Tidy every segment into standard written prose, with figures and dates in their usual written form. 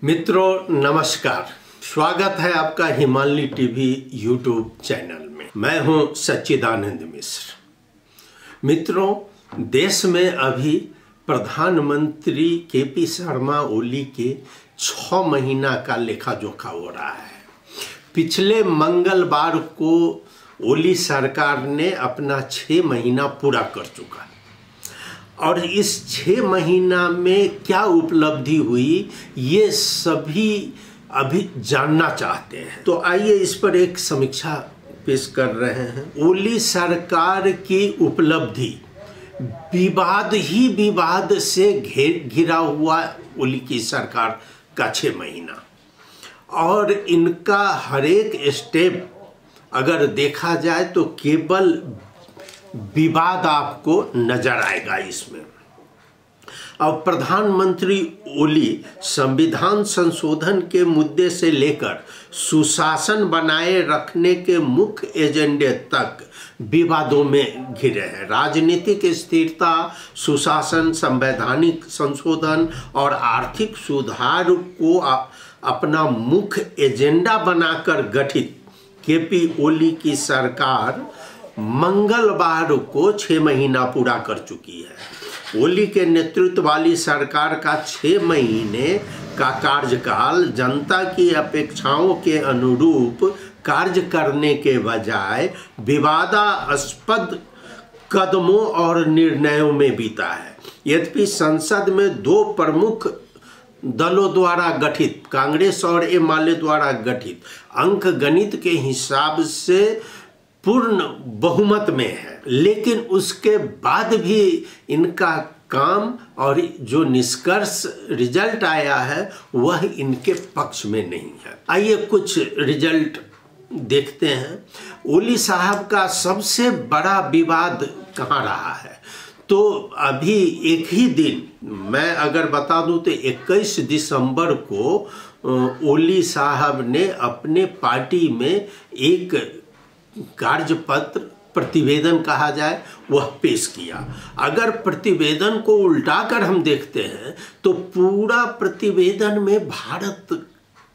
मित्रों नमस्कार, स्वागत है आपका हिमालय टीवी यूट्यूब चैनल में। मैं हूं सच्चिदानंद मिश्र। मित्रों, देश में अभी प्रधानमंत्री केपी शर्मा ओली के 6 महीना का लेखा जोखा हो रहा है। पिछले मंगलवार को ओली सरकार ने अपना 6 महीना पूरा कर चुका और इस 6 महीना में क्या उपलब्धि हुई ये सभी अभी जानना चाहते हैं। तो आइए इस पर एक समीक्षा पेश कर रहे हैं। ओली सरकार की उपलब्धि विवाद ही विवाद से घिरा हुआ ओली की सरकार का 6 महीना और इनका हर एक स्टेप अगर देखा जाए तो केवल विवाद आपको नजर आएगा इसमें। अब प्रधानमंत्री ओली संविधान संशोधन के मुद्दे से लेकर सुशासन बनाए रखने के मुख्य एजेंडे तक विवादों में घिरे हैं। राजनीतिक स्थिरता, सुशासन, संवैधानिक संशोधन और आर्थिक सुधार को अपना मुख्य एजेंडा बनाकर गठित केपी ओली की सरकार मंगलवार को 6 महीना पूरा कर चुकी है। ओली के नेतृत्व वाली सरकार का 6 महीने का कार्यकाल जनता की अपेक्षाओं के अनुरूप कार्य करने के बजाय विवादास्पद कदमों और निर्णयों में बीता है। यद्यपि संसद में 2 प्रमुख दलों द्वारा गठित कांग्रेस और एमआलए द्वारा गठित अंक गणित के हिसाब से पूर्ण बहुमत में है, लेकिन उसके बाद भी इनका काम और जो निष्कर्ष रिजल्ट आया है वह इनके पक्ष में नहीं है। आइए कुछ रिजल्ट देखते हैं। ओली साहब का सबसे बड़ा विवाद कहाँ रहा है? तो अभी एक ही दिन मैं अगर बता दूं तो 21 दिसंबर को ओली साहब ने अपने पार्टी में एक कार्यपत्र प्रतिवेदन कहा जाए वह पेश किया। अगर प्रतिवेदन को उल्टाकर हम देखते हैं तो पूरा प्रतिवेदन में भारत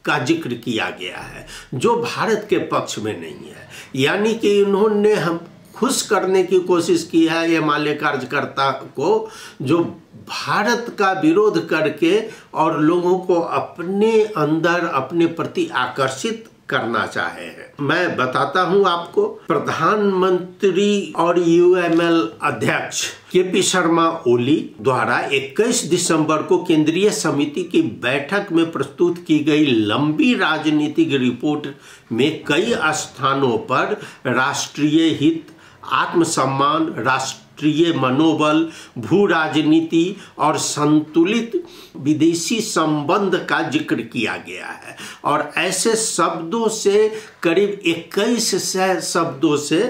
का जिक्र किया गया है जो भारत के पक्ष में नहीं है। यानी कि इन्होंने हम खुश करने की कोशिश की है एमआलए कार्यकर्ता को जो भारत का विरोध करके और लोगों को अपने अंदर अपने प्रति आकर्षित करना चाहे हैं। मैं बताता हूं आपको, प्रधानमंत्री और यूएमएल अध्यक्ष केपी शर्मा ओली द्वारा 21 दिसंबर को केंद्रीय समिति की बैठक में प्रस्तुत की गई लंबी राजनीतिक रिपोर्ट में कई स्थानों पर राष्ट्रीय हित, आत्मसम्मान, राष्ट्रीय मनोबल, भू राजनीति और संतुलित विदेशी संबंध का जिक्र किया गया है और ऐसे शब्दों से करीब 2100 शब्दों से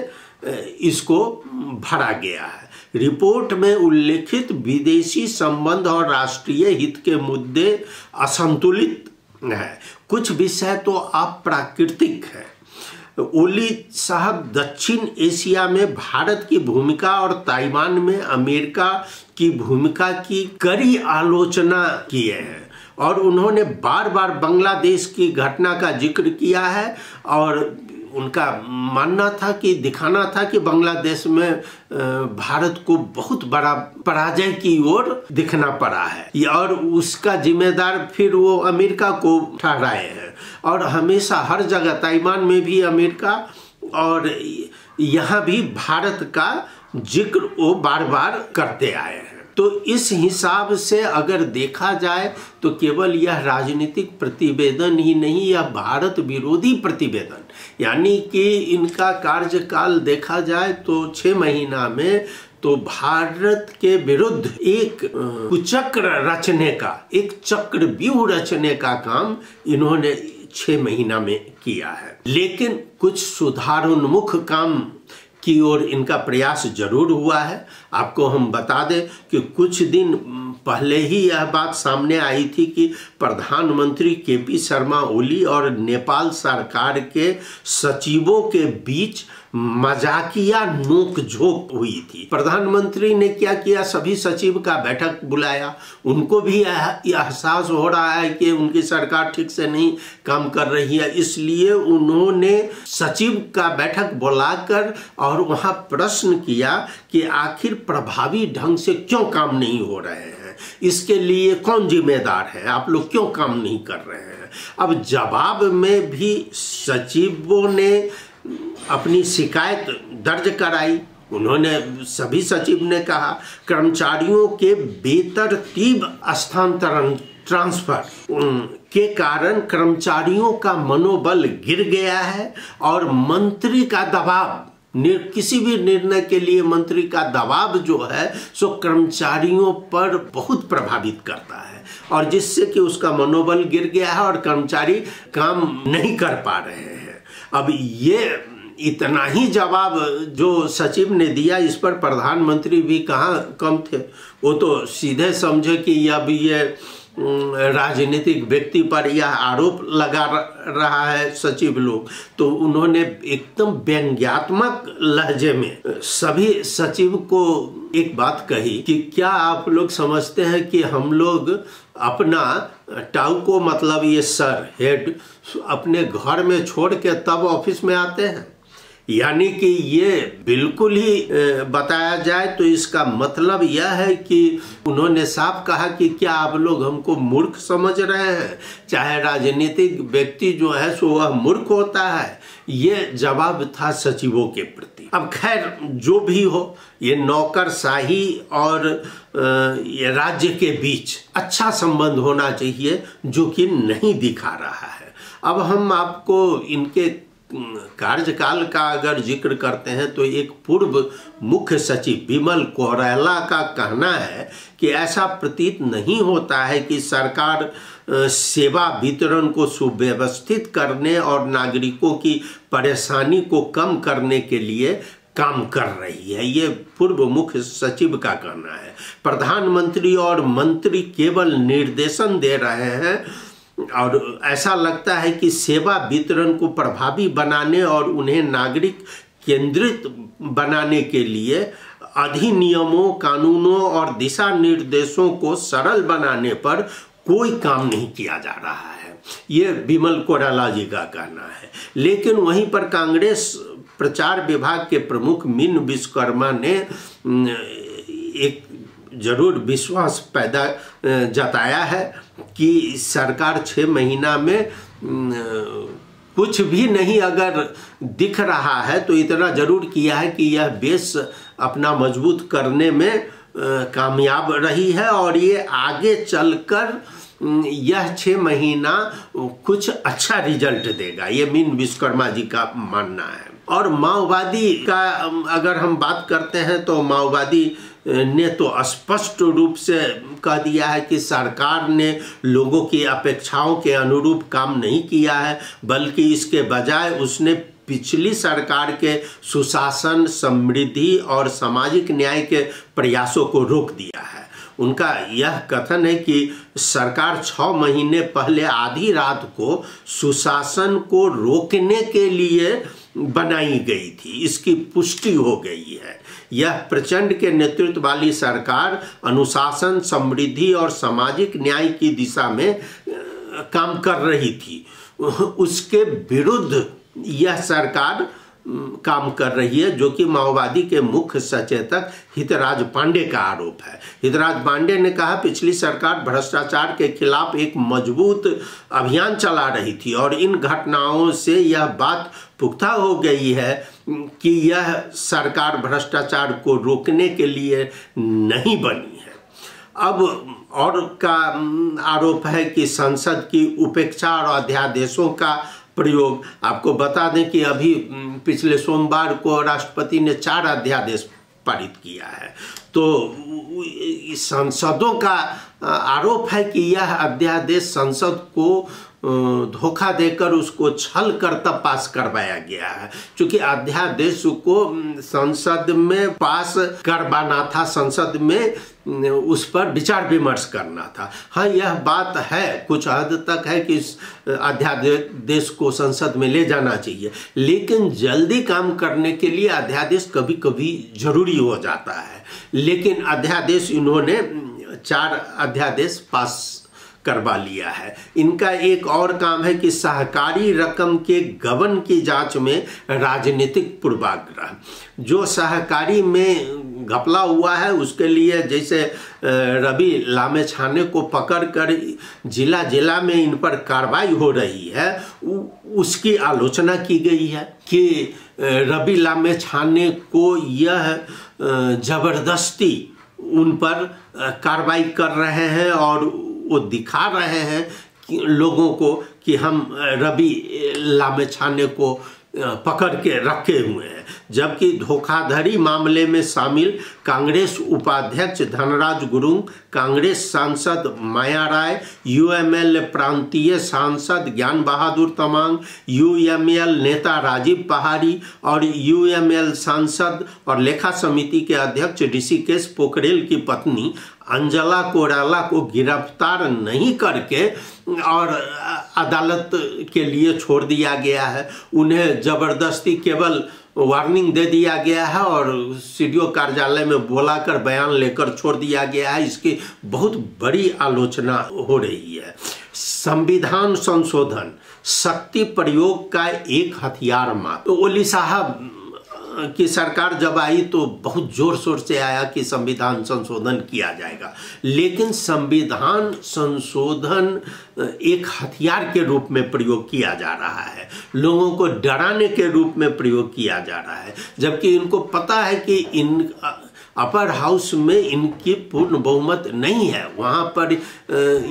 इसको भरा गया है। रिपोर्ट में उल्लेखित विदेशी संबंध और राष्ट्रीय हित के मुद्दे असंतुलित हैं। कुछ विषय तो अप्राकृतिक है। ओली साहब दक्षिण एशिया में भारत की भूमिका और ताइवान में अमेरिका की भूमिका की कड़ी आलोचना किए हैं और उन्होंने बार बार बांग्लादेश की घटना का जिक्र किया है और उनका मानना था कि दिखाना था कि बांग्लादेश में भारत को बहुत बड़ा पराजय की ओर दिखना पड़ा है और उसका जिम्मेदार फिर वो अमेरिका को ठहराए हैं और हमेशा हर जगह ताइवान में भी अमेरिका और यहाँ भी भारत का जिक्र वो बार बार करते आए हैं। तो इस हिसाब से अगर देखा जाए तो केवल यह राजनीतिक प्रतिवेदन ही नहीं, यह भारत विरोधी प्रतिवेदन, यानी कि इनका कार्यकाल देखा जाए तो 6 महीना में तो भारत के विरुद्ध एक कुचक्र रचने का, एक चक्रव्यूह रचने का काम इन्होंने 6 महीना में किया है। लेकिन कुछ सुधारोन्मुख काम की ओर इनका प्रयास जरूर हुआ है। आपको हम बता दें कि कुछ दिन पहले ही यह बात सामने आई थी कि प्रधानमंत्री केपी शर्मा ओली और नेपाल सरकार के सचिवों के बीच मजाकिया नोकझोंक हुई थी। प्रधानमंत्री ने क्या किया, सभी सचिव का बैठक बुलाया। उनको भी एहसास हो रहा है कि उनकी सरकार ठीक से नहीं काम कर रही है, इसलिए उन्होंने सचिव का बैठक बुलाकर और वहां प्रश्न किया कि आखिर प्रभावी ढंग से क्यों काम नहीं हो रहे हैं, इसके लिए कौन जिम्मेदार है, आप लोग क्यों काम नहीं कर रहे हैं। अब जवाब में भी सचिवों ने अपनी शिकायत दर्ज कराई। उन्होंने, सभी सचिव ने कहा कर्मचारियों के बेतरतीब स्थानांतरण ट्रांसफर के कारण कर्मचारियों का मनोबल गिर गया है और मंत्री का दबाव, किसी भी निर्णय के लिए मंत्री का दबाव जो है सो कर्मचारियों पर बहुत प्रभावित करता है और जिससे कि उसका मनोबल गिर गया है और कर्मचारी काम नहीं कर पा रहे हैं। अब ये इतना ही जवाब जो सचिव ने दिया, इस पर प्रधानमंत्री भी कहाँ कम थे। वो तो सीधे समझे कि अब ये राजनीतिक व्यक्ति पर यह आरोप लगा रहा है सचिव लोग, तो उन्होंने एकदम व्यंग्यात्मक लहजे में सभी सचिव को एक बात कही कि क्या आप लोग समझते हैं कि हम लोग अपना टाउ को, मतलब ये सर हेड, अपने घर में छोड़ के तब ऑफिस में आते हैं। यानी कि ये बिल्कुल ही बताया जाए तो इसका मतलब यह है कि उन्होंने साफ कहा कि क्या आप लोग हमको मूर्ख समझ रहे हैं। चाहे राजनीतिक व्यक्ति जो है सो वह मूर्ख होता है। ये जवाब था सचिवों के प्रति। अब खैर जो भी हो, ये नौकरशाही और ये राज्य के बीच अच्छा संबंध होना चाहिए, जो कि नहीं दिखा रहा है। अब हम आपको इनके कार्यकाल का अगर जिक्र करते हैं तो एक पूर्व मुख्य सचिव विमल कोइराला का कहना है कि ऐसा प्रतीत नहीं होता है कि सरकार सेवा वितरण को सुव्यवस्थित करने और नागरिकों की परेशानी को कम करने के लिए काम कर रही है। ये पूर्व मुख्य सचिव का कहना है। प्रधानमंत्री और मंत्री केवल निर्देशन दे रहे हैं और ऐसा लगता है कि सेवा वितरण को प्रभावी बनाने और उन्हें नागरिक केंद्रित बनाने के लिए अधिनियमों, कानूनों और दिशा निर्देशों को सरल बनाने पर कोई काम नहीं किया जा रहा है। ये विमल कोइराला जी का कहना है। लेकिन वहीं पर कांग्रेस प्रचार विभाग के प्रमुख मीन विश्वकर्मा ने एक जरूर विश्वास पैदा जताया है कि सरकार 6 महीना में कुछ भी नहीं अगर दिख रहा है तो इतना जरूर किया है कि यह बेस अपना मजबूत करने में कामयाब रही है और ये आगे चलकर यह 6 महीना कुछ अच्छा रिजल्ट देगा। ये मीन विश्वकर्मा जी का मानना है। और माओवादी का अगर हम बात करते हैं तो माओवादी ने तो स्पष्ट रूप से कह दिया है कि सरकार ने लोगों की अपेक्षाओं के अनुरूप काम नहीं किया है, बल्कि इसके बजाय उसने पिछली सरकार के सुशासन, समृद्धि और सामाजिक न्याय के प्रयासों को रोक दिया है। उनका यह कथन है कि सरकार 6 महीने पहले आधी रात को सुशासन को रोकने के लिए बनाई गई थी, इसकी पुष्टि हो गई है। यह प्रचंड के नेतृत्व वाली सरकार अनुशासन, समृद्धि और सामाजिक न्याय की दिशा में काम कर रही थी। उसके विरुद्ध यह सरकार काम कर रही है, जो कि माओवादी के मुख्य सचेतक हितराज पांडे का आरोप है। हितराज पांडे ने कहा, पिछली सरकार भ्रष्टाचार के खिलाफ एक मजबूत अभियान चला रही थी और इन घटनाओं से यह बात पुख्ता हो गई है कि यह सरकार भ्रष्टाचार को रोकने के लिए नहीं बनी है। अब और का आरोप है कि संसद की उपेक्षा और अध्यादेशों का प्रयोग, आपको बता दें कि अभी पिछले सोमवार को राष्ट्रपति ने 4 अध्यादेश पारित किया है। तो सांसदों का आरोप है कि यह अध्यादेश संसद को धोखा देकर उसको छल कर तब पास करवाया गया है, क्योंकि अध्यादेश को संसद में पास करवाना था, संसद में उस पर विचार विमर्श करना था। हाँ, यह बात है कुछ हद तक है कि इस अध्यादेश को संसद में ले जाना चाहिए, लेकिन जल्दी काम करने के लिए अध्यादेश कभी कभी जरूरी हो जाता है। लेकिन अध्यादेश इन्होंने 4 अध्यादेश पास करवा लिया है। इनका एक और काम है कि सहकारी रकम के गबन की जांच में राजनीतिक पूर्वाग्रह। जो सहकारी में घपला हुआ है उसके लिए जैसे रवि लामेछाने को पकड़कर जिला जिला में इन पर कार्रवाई हो रही है, उसकी आलोचना की गई है कि रवि लामेछाने को यह जबरदस्ती उन पर कार्रवाई कर रहे हैं और वो दिखा रहे हैं कि लोगों को कि हम रवि लामेछाने को पकड़ के रखे हुए हैं, जबकि धोखाधड़ी मामले में शामिल कांग्रेस उपाध्यक्ष धनराज गुरुंग, कांग्रेस सांसद माया राय, यूएमएल प्रांतीय सांसद ज्ञान बहादुर तमांग, यूएमएल नेता राजीव पहाड़ी और यूएमएल सांसद और लेखा समिति के अध्यक्ष ऋषिकेश पोखरेल की पत्नी अंजला कोराला को गिरफ्तार नहीं करके और अदालत के लिए छोड़ दिया गया है। उन्हें जबरदस्ती केवल वार्निंग दे दिया गया है और सीडीओ कार्यालय में बुलाकर बयान लेकर छोड़ दिया गया है। इसकी बहुत बड़ी आलोचना हो रही है। संविधान संशोधन शक्ति प्रयोग का एक हथियार मात्र। ओली साहब की सरकार जब आई तो बहुत जोर शोर से आया कि संविधान संशोधन किया जाएगा, लेकिन संविधान संशोधन एक हथियार के रूप में प्रयोग किया जा रहा है, लोगों को डराने के रूप में प्रयोग किया जा रहा है, जबकि इनको पता है कि इन अपर हाउस में इनकी पूर्ण बहुमत नहीं है, वहाँ पर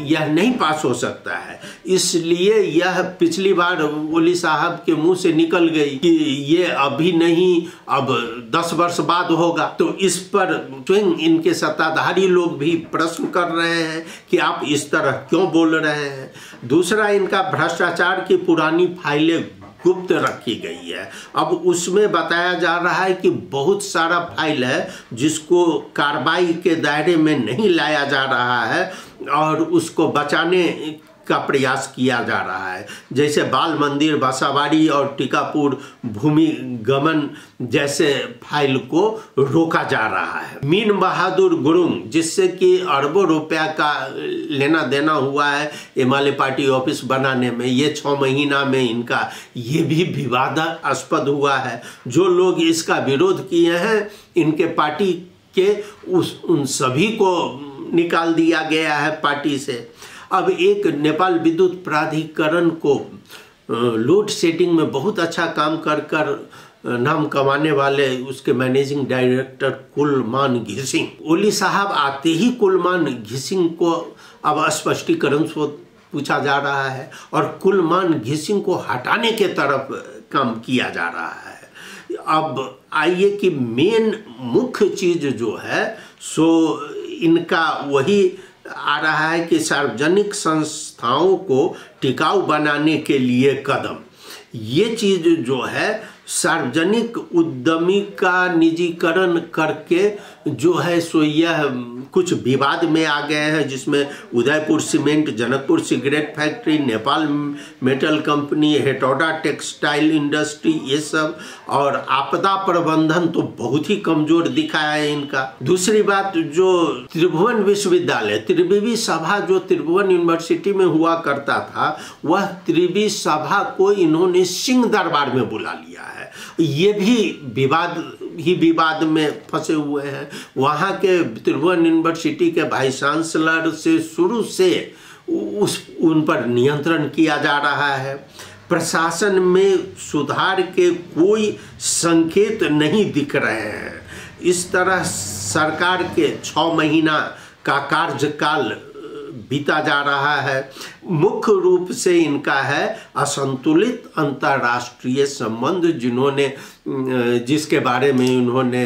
यह नहीं पास हो सकता है। इसलिए यह पिछली बार ओली साहब के मुंह से निकल गई कि ये अभी नहीं, अब 10 वर्ष बाद होगा। तो इस पर स्वयं इनके सत्ताधारी लोग भी प्रश्न कर रहे हैं कि आप इस तरह क्यों बोल रहे हैं। दूसरा, इनका भ्रष्टाचार की पुरानी फाइलें गुप्त रखी गई है। अब उसमें बताया जा रहा है कि बहुत सारा फाइल है जिसको कार्रवाई के दायरे में नहीं लाया जा रहा है और उसको बचाने का प्रयास किया जा रहा है, जैसे बाल मंदिर, बासाबाड़ी और टीकापुर भूमि गमन जैसे फाइल को रोका जा रहा है। मीन बहादुर गुरुंग, जिससे कि अरबों रुपया का लेना देना हुआ है एमएलए पार्टी ऑफिस बनाने में, ये 6 महीना में इनका ये भी विवादास्पद हुआ है। जो लोग इसका विरोध किए हैं, इनके पार्टी के उन सभी को निकाल दिया गया है पार्टी से। अब एक नेपाल विद्युत प्राधिकरण को लोड शेडिंग में बहुत अच्छा काम कर नाम कमाने वाले उसके मैनेजिंग डायरेक्टर कुलमान घिसिंग, ओली साहब आते ही कुलमान घिसिंग को अब स्पष्टीकरण पूछा जा रहा है और कुलमान घिसिंग को हटाने के तरफ काम किया जा रहा है। अब आइए कि मेन मुख्य चीज जो है सो इनका वही आ रहा है कि सार्वजनिक संस्थाओं को टिकाऊ बनाने के लिए कदम। ये चीज जो है सार्वजनिक उद्यमी का निजीकरण करके जो है सो यह कुछ विवाद में आ गए हैं, जिसमें Udaipur cement, Janakpur cigarette factory, Nepal metal company, Hetauda textile industry, ये सब, और आपदा प्रबंधन तो बहुत ही कमजोर दिखाया है इनका। दूसरी बात, जो त्रिभुवन विश्वविद्यालय, त्रिविवी सभा जो त्रिभुवन यूनिवर्सिटी में हुआ करता था, वह त्रिविवी सभा को इन्होंने सिंह दरबार में बुला लिया है। ये भी विवाद में फंसे हुए हैं। वहाँ के त्रिभुवन यूनिवर्सिटी के वाइस चांसलर से शुरू से उन पर नियंत्रण किया जा रहा है। प्रशासन में सुधार के कोई संकेत नहीं दिख रहे हैं। इस तरह सरकार के 6 महीना का कार्यकाल बीता जा रहा है। मुख्य रूप से इनका है असंतुलित अंतर्राष्ट्रीय संबंध, जिसके बारे में उन्होंने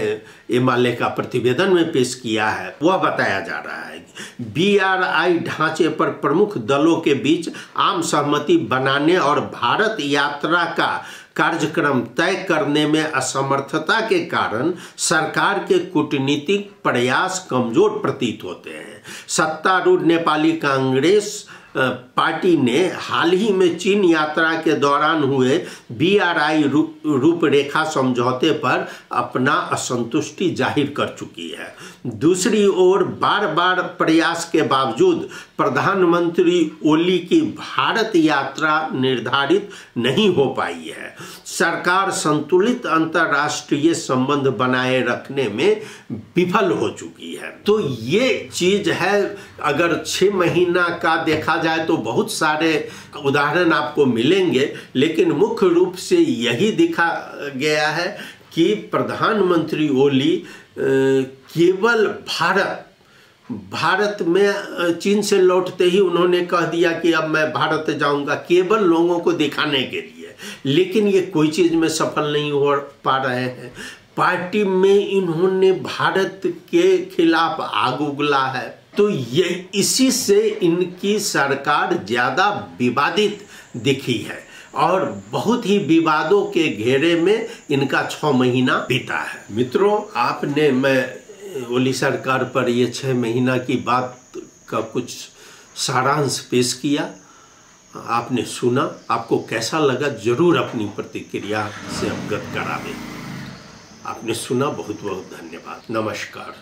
एमाले का प्रतिवेदन में पेश किया है, वह बताया जा रहा है। BRI ढांचे पर प्रमुख दलों के बीच आम सहमति बनाने और भारत यात्रा का कार्यक्रम तय करने में असमर्थता के कारण सरकार के कूटनीतिक प्रयास कमजोर प्रतीत होते हैं। सत्तारूढ़ नेपाली कांग्रेस पार्टी ने हाल ही में चीन यात्रा के दौरान हुए BRI रूपरेखा समझौते पर अपना असंतुष्टि जाहिर कर चुकी है। दूसरी ओर बार बार प्रयास के बावजूद प्रधानमंत्री ओली की भारत यात्रा निर्धारित नहीं हो पाई है। सरकार संतुलित अंतर्राष्ट्रीय संबंध बनाए रखने में विफल हो चुकी है। तो ये चीज है। अगर 6 महीना का देखा जाए तो बहुत सारे उदाहरण आपको मिलेंगे, लेकिन मुख्य रूप से यही दिखा गया है कि प्रधानमंत्री ओली केवल भारत में चीन से लौटते ही उन्होंने कह दिया कि अब मैं भारत जाऊंगा, केवल लोगों को दिखाने के लिए। लेकिन ये कोई चीज में सफल नहीं हो पा रहे हैं। पार्टी में इन्होंने भारत के खिलाफ आग उगला है, तो ये इसी से इनकी सरकार ज्यादा विवादित दिखी है और बहुत ही विवादों के घेरे में इनका 6 महीना बीता है। मित्रों, मैं ओली सरकार पर ये 6 महीना की बात का कुछ सारांश पेश किया। आपने सुना, आपको कैसा लगा जरूर अपनी प्रतिक्रिया से अवगत करावें। आपने सुना, बहुत बहुत धन्यवाद। नमस्कार।